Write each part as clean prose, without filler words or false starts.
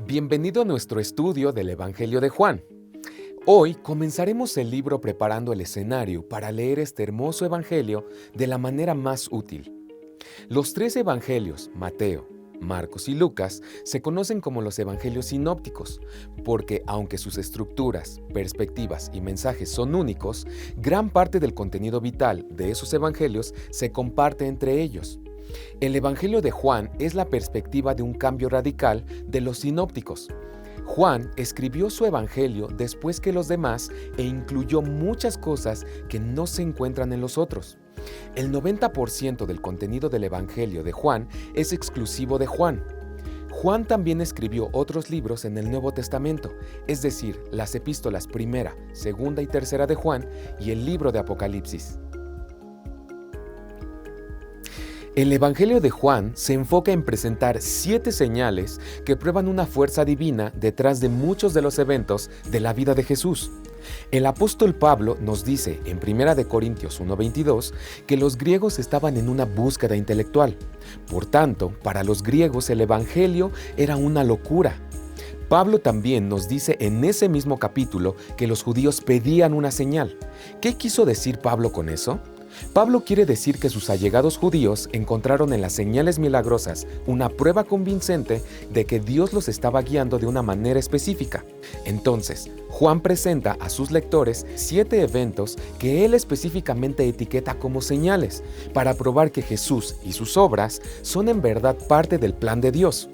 Bienvenido a nuestro estudio del Evangelio de Juan. Hoy comenzaremos el libro preparando el escenario para leer este hermoso Evangelio de la manera más útil. Los tres Evangelios, Mateo, Marcos y Lucas, se conocen como los Evangelios sinópticos, porque aunque sus estructuras, perspectivas y mensajes son únicos, gran parte del contenido vital de esos Evangelios se comparte entre ellos. El Evangelio de Juan es la perspectiva de un cambio radical de los sinópticos. Juan escribió su Evangelio después que los demás e incluyó muchas cosas que no se encuentran en los otros. El 90% del contenido del Evangelio de Juan es exclusivo de Juan. Juan también escribió otros libros en el Nuevo Testamento, es decir, las epístolas primera, segunda y tercera de Juan y el libro de Apocalipsis. El Evangelio de Juan se enfoca en presentar 7 señales que prueban una fuerza divina detrás de muchos de los eventos de la vida de Jesús. El apóstol Pablo nos dice en 1 Corintios 1:22 que los griegos estaban en una búsqueda intelectual. Por tanto, para los griegos el Evangelio era una locura. Pablo también nos dice en ese mismo capítulo que los judíos pedían una señal. ¿Qué quiso decir Pablo con eso? Pablo quiere decir que sus allegados judíos encontraron en las señales milagrosas una prueba convincente de que Dios los estaba guiando de una manera específica. Entonces, Juan presenta a sus lectores 7 eventos que él específicamente etiqueta como señales, para probar que Jesús y sus obras son en verdad parte del plan de Dios.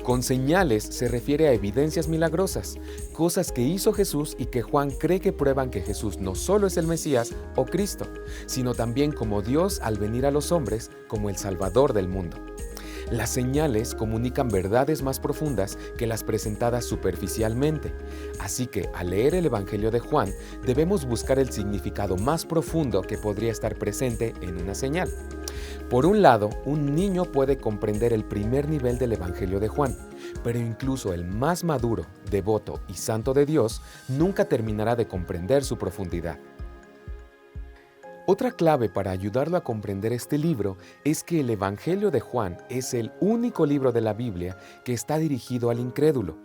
Con señales se refiere a evidencias milagrosas, cosas que hizo Jesús y que Juan cree que prueban que Jesús no solo es el Mesías o Cristo, sino también como Dios al venir a los hombres como el Salvador del mundo. Las señales comunican verdades más profundas que las presentadas superficialmente, así que al leer el Evangelio de Juan debemos buscar el significado más profundo que podría estar presente en una señal. Por un lado, un niño puede comprender el primer nivel del Evangelio de Juan, pero incluso el más maduro, devoto y santo de Dios nunca terminará de comprender su profundidad. Otra clave para ayudarlo a comprender este libro es que el Evangelio de Juan es el único libro de la Biblia que está dirigido al incrédulo.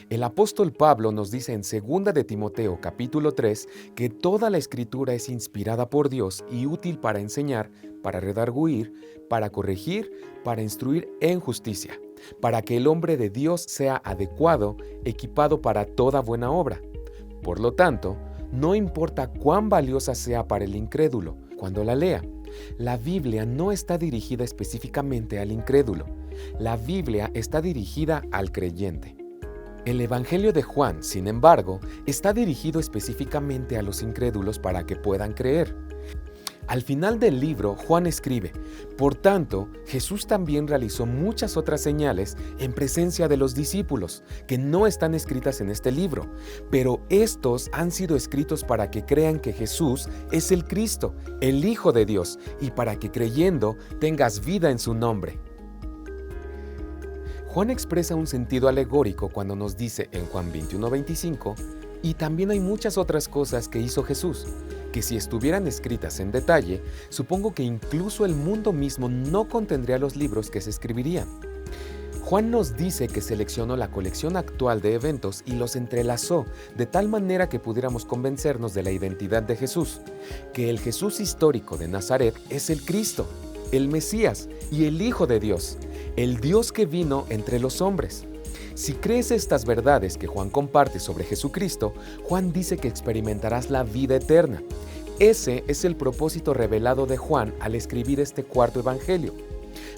El apóstol Pablo nos dice en 2 de Timoteo capítulo 3 que toda la escritura es inspirada por Dios y útil para enseñar, para redarguir, para corregir, para instruir en justicia, para que el hombre de Dios sea adecuado, equipado para toda buena obra. Por lo tanto, no importa cuán valiosa sea para el incrédulo cuando la lea, la Biblia no está dirigida específicamente al incrédulo. La Biblia está dirigida al creyente. El Evangelio de Juan, sin embargo, está dirigido específicamente a los incrédulos para que puedan creer. Al final del libro, Juan escribe: por tanto, Jesús también realizó muchas otras señales en presencia de los discípulos, que no están escritas en este libro, pero estos han sido escritos para que crean que Jesús es el Cristo, el Hijo de Dios, y para que creyendo tengas vida en su nombre. Juan expresa un sentido alegórico cuando nos dice en Juan 21:25, y también hay muchas otras cosas que hizo Jesús, que si estuvieran escritas en detalle, supongo que incluso el mundo mismo no contendría los libros que se escribirían. Juan nos dice que seleccionó la colección actual de eventos y los entrelazó de tal manera que pudiéramos convencernos de la identidad de Jesús, que el Jesús histórico de Nazaret es el Cristo, el Mesías y el Hijo de Dios, el Dios que vino entre los hombres. Si crees estas verdades que Juan comparte sobre Jesucristo, Juan dice que experimentarás la vida eterna. Ese es el propósito revelado de Juan al escribir este cuarto evangelio.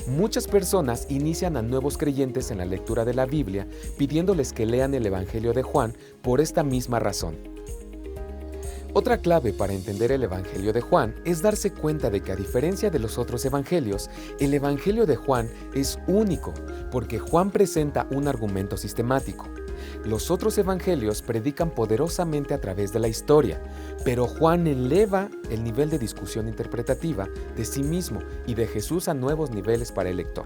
Muchas personas inician a nuevos creyentes en la lectura de la Biblia pidiéndoles que lean el Evangelio de Juan por esta misma razón. Otra clave para entender el Evangelio de Juan es darse cuenta de que a diferencia de los otros evangelios, el Evangelio de Juan es único, porque Juan presenta un argumento sistemático. Los otros evangelios predican poderosamente a través de la historia, pero Juan eleva el nivel de discusión interpretativa de sí mismo y de Jesús a nuevos niveles para el lector.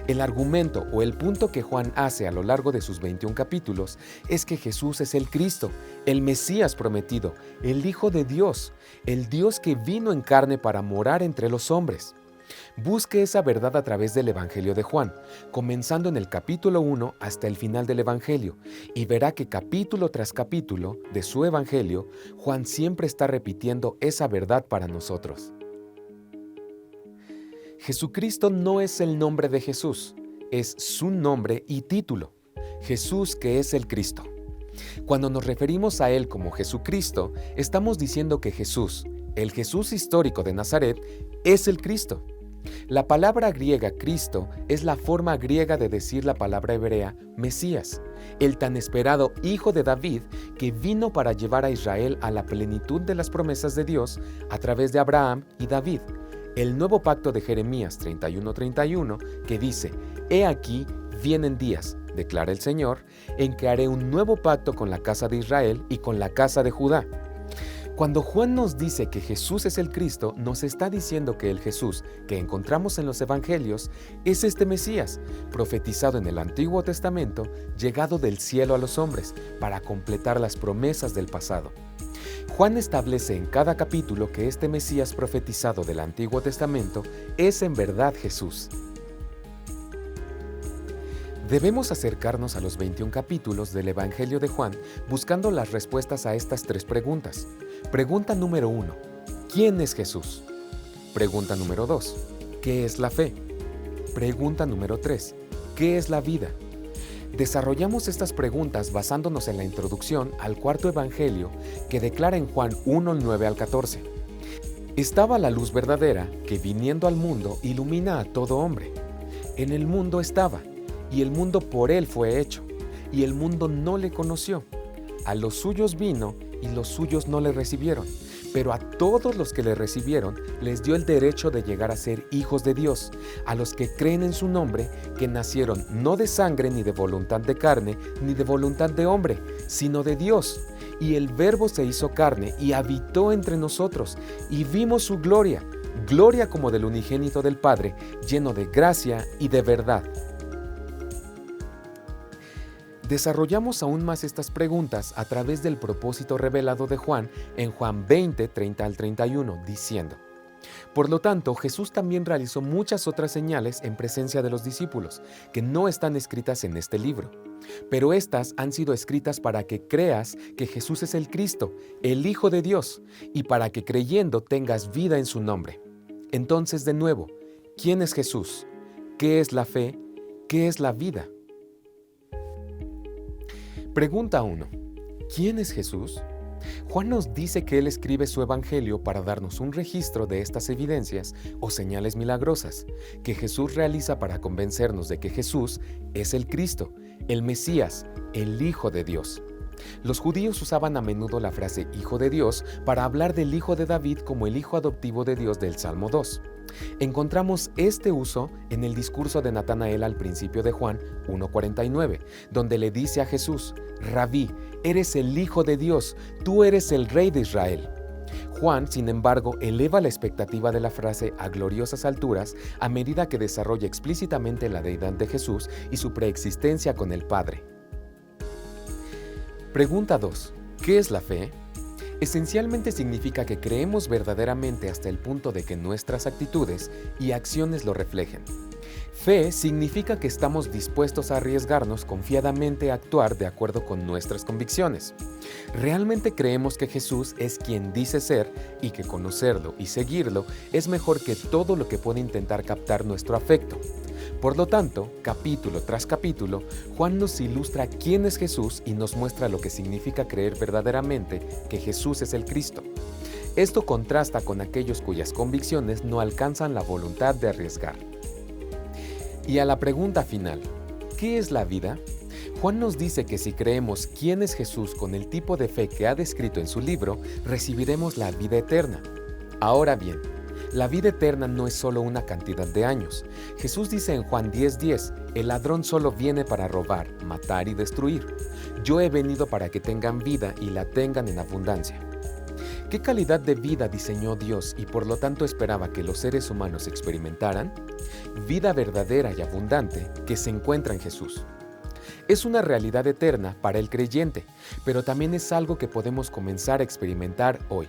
El argumento o el punto que Juan hace a lo largo de sus 21 capítulos es que Jesús es el Cristo, el Mesías prometido, el Hijo de Dios, el Dios que vino en carne para morar entre los hombres. Busque esa verdad a través del Evangelio de Juan, comenzando en el capítulo 1 hasta el final del Evangelio, y verá que capítulo tras capítulo de su Evangelio, Juan siempre está repitiendo esa verdad para nosotros. Jesucristo no es el nombre de Jesús, es su nombre y título, Jesús que es el Cristo. Cuando nos referimos a Él como Jesucristo, estamos diciendo que Jesús, el Jesús histórico de Nazaret, es el Cristo. La palabra griega Cristo es la forma griega de decir la palabra hebrea Mesías, el tan esperado Hijo de David que vino para llevar a Israel a la plenitud de las promesas de Dios a través de Abraham y David. El nuevo pacto de Jeremías 31:31 que dice: «He aquí, vienen días, declara el Señor, en que haré un nuevo pacto con la casa de Israel y con la casa de Judá». Cuando Juan nos dice que Jesús es el Cristo, nos está diciendo que el Jesús que encontramos en los Evangelios es este Mesías, profetizado en el Antiguo Testamento, llegado del cielo a los hombres, para completar las promesas del pasado. Juan establece en cada capítulo que este Mesías profetizado del Antiguo Testamento es en verdad Jesús. Debemos acercarnos a los 21 capítulos del Evangelio de Juan buscando las respuestas a estas 3 preguntas. Pregunta número 1. ¿Quién es Jesús? Pregunta número 2. ¿Qué es la fe? Pregunta número 3. ¿Qué es la vida? Desarrollamos estas preguntas basándonos en la introducción al cuarto Evangelio que declara en Juan 1, 9 al 14. Estaba la luz verdadera que viniendo al mundo ilumina a todo hombre. En el mundo estaba, y el mundo por él fue hecho, y el mundo no le conoció. A los suyos vino, y los suyos no le recibieron. Pero a todos los que le recibieron, les dio el derecho de llegar a ser hijos de Dios, a los que creen en su nombre, que nacieron no de sangre, ni de voluntad de carne, ni de voluntad de hombre, sino de Dios. Y el Verbo se hizo carne, y habitó entre nosotros, y vimos su gloria, gloria como del unigénito del Padre, lleno de gracia y de verdad. Desarrollamos aún más estas preguntas a través del propósito revelado de Juan en Juan 20, 30 al 31, diciendo: «Por lo tanto, Jesús también realizó muchas otras señales en presencia de los discípulos, que no están escritas en este libro. Pero estas han sido escritas para que creas que Jesús es el Cristo, el Hijo de Dios, y para que creyendo tengas vida en su nombre». Entonces, de nuevo, ¿quién es Jesús? ¿Qué es la fe? ¿Qué es la vida? Pregunta 1. ¿Quién es Jesús? Juan nos dice que él escribe su evangelio para darnos un registro de estas evidencias o señales milagrosas que Jesús realiza para convencernos de que Jesús es el Cristo, el Mesías, el Hijo de Dios. Los judíos usaban a menudo la frase Hijo de Dios para hablar del Hijo de David como el Hijo adoptivo de Dios del Salmo 2. Encontramos este uso en el discurso de Natanael al principio de Juan 1:49, donde le dice a Jesús: «Rabí, eres el Hijo de Dios, tú eres el Rey de Israel». Juan, sin embargo, eleva la expectativa de la frase a gloriosas alturas a medida que desarrolla explícitamente la deidad de Jesús y su preexistencia con el Padre. Pregunta 2. ¿Qué es la fe? Esencialmente significa que creemos verdaderamente hasta el punto de que nuestras actitudes y acciones lo reflejen. Fe significa que estamos dispuestos a arriesgarnos confiadamente a actuar de acuerdo con nuestras convicciones. Realmente creemos que Jesús es quien dice ser y que conocerlo y seguirlo es mejor que todo lo que puede intentar captar nuestro afecto. Por lo tanto, capítulo tras capítulo, Juan nos ilustra quién es Jesús y nos muestra lo que significa creer verdaderamente que Jesús es el Cristo. Esto contrasta con aquellos cuyas convicciones no alcanzan la voluntad de arriesgar. Y a la pregunta final, ¿qué es la vida? Juan nos dice que si creemos quién es Jesús con el tipo de fe que ha descrito en su libro, recibiremos la vida eterna. Ahora bien, la vida eterna no es solo una cantidad de años. Jesús dice en Juan 10:10, «El ladrón solo viene para robar, matar y destruir. Yo he venido para que tengan vida y la tengan en abundancia». ¿Qué calidad de vida diseñó Dios y por lo tanto esperaba que los seres humanos experimentaran? Vida verdadera y abundante que se encuentra en Jesús. Es una realidad eterna para el creyente, pero también es algo que podemos comenzar a experimentar hoy.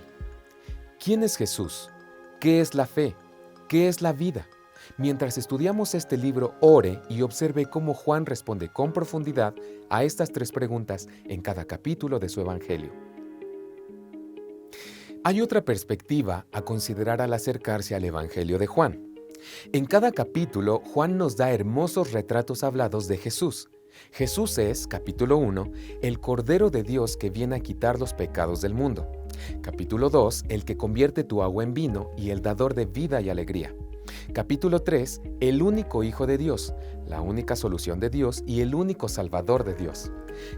¿Quién es Jesús? ¿Qué es la fe? ¿Qué es la vida? Mientras estudiamos este libro, ore y observe cómo Juan responde con profundidad a estas 3 preguntas en cada capítulo de su Evangelio. Hay otra perspectiva a considerar al acercarse al Evangelio de Juan. En cada capítulo, Juan nos da hermosos retratos hablados de Jesús. Jesús es, capítulo 1, el Cordero de Dios que viene a quitar los pecados del mundo. Capítulo 2, el que convierte tu agua en vino y el dador de vida y alegría. Capítulo 3, el único Hijo de Dios, la única solución de Dios y el único Salvador de Dios.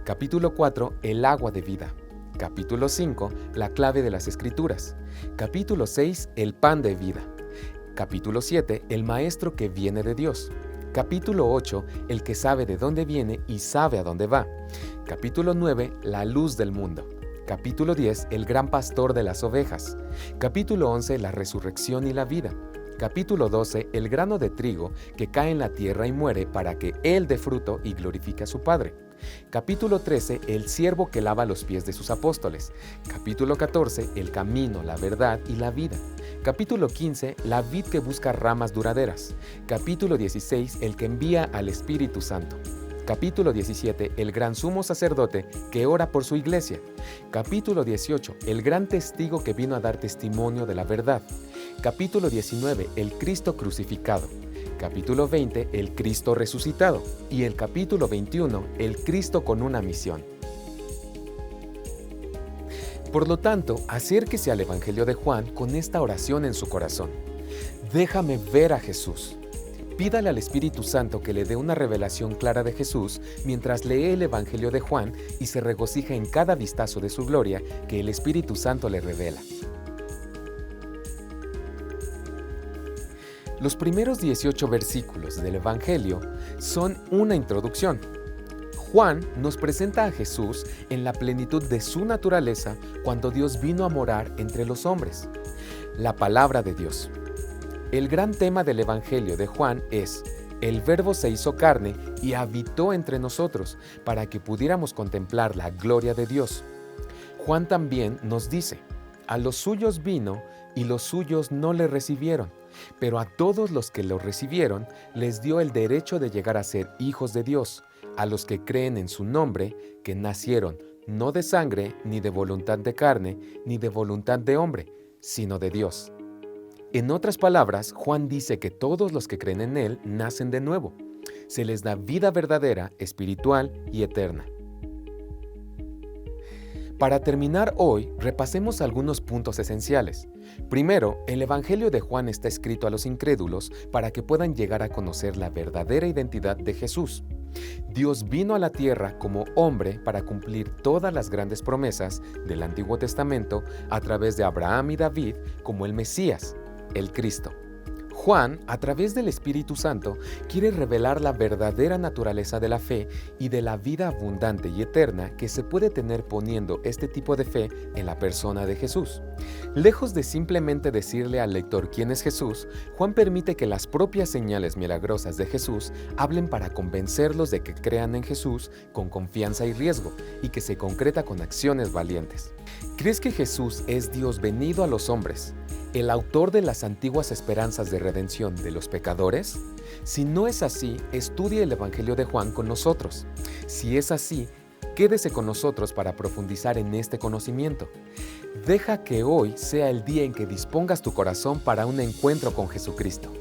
Capítulo 4, el agua de vida. Capítulo 5, la clave de las Escrituras. Capítulo 6, el pan de vida. Capítulo 7, el Maestro que viene de Dios. Capítulo 8, el que sabe de dónde viene y sabe a dónde va. Capítulo 9, la luz del mundo. Capítulo 10, el gran pastor de las ovejas. Capítulo 11, la resurrección y la vida. Capítulo 12, el grano de trigo que cae en la tierra y muere para que él dé fruto y glorifique a su Padre. Capítulo 13, el siervo que lava los pies de sus apóstoles. Capítulo 14, el camino, la verdad y la vida. Capítulo 15, la vid que busca ramas duraderas. Capítulo 16, el que envía al Espíritu Santo. Capítulo 17, el gran sumo sacerdote que ora por su iglesia. Capítulo 18, el gran testigo que vino a dar testimonio de la verdad. Capítulo 19, el Cristo crucificado. Capítulo 20, el Cristo resucitado. Y el capítulo 21, el Cristo con una misión. Por lo tanto, acérquese al Evangelio de Juan con esta oración en su corazón. Déjame ver a Jesús. Pídale al Espíritu Santo que le dé una revelación clara de Jesús mientras lee el Evangelio de Juan y se regocija en cada vistazo de su gloria que el Espíritu Santo le revela. Los primeros 18 versículos del Evangelio son una introducción. Juan nos presenta a Jesús en la plenitud de su naturaleza cuando Dios vino a morar entre los hombres. La palabra de Dios. El gran tema del Evangelio de Juan es: el Verbo se hizo carne y habitó entre nosotros para que pudiéramos contemplar la gloria de Dios. Juan también nos dice: a los suyos vino y los suyos no le recibieron, pero a todos los que lo recibieron les dio el derecho de llegar a ser hijos de Dios, a los que creen en su nombre, que nacieron no de sangre, ni de voluntad de carne, ni de voluntad de hombre, sino de Dios. En otras palabras, Juan dice que todos los que creen en Él nacen de nuevo. Se les da vida verdadera, espiritual y eterna. Para terminar hoy, repasemos algunos puntos esenciales. Primero, el Evangelio de Juan está escrito a los incrédulos para que puedan llegar a conocer la verdadera identidad de Jesús. Dios vino a la tierra como hombre para cumplir todas las grandes promesas del Antiguo Testamento a través de Abraham y David como el Mesías, el Cristo. Juan, a través del Espíritu Santo, quiere revelar la verdadera naturaleza de la fe y de la vida abundante y eterna que se puede tener poniendo este tipo de fe en la persona de Jesús. Lejos de simplemente decirle al lector quién es Jesús, Juan permite que las propias señales milagrosas de Jesús hablen para convencerlos de que crean en Jesús con confianza y riesgo, y que se concreta con acciones valientes. ¿Crees que Jesús es Dios venido a los hombres, el autor de las antiguas esperanzas de redención de los pecadores? Si no es así, estudie el Evangelio de Juan con nosotros. Si es así, quédese con nosotros para profundizar en este conocimiento. Deja que hoy sea el día en que dispongas tu corazón para un encuentro con Jesucristo.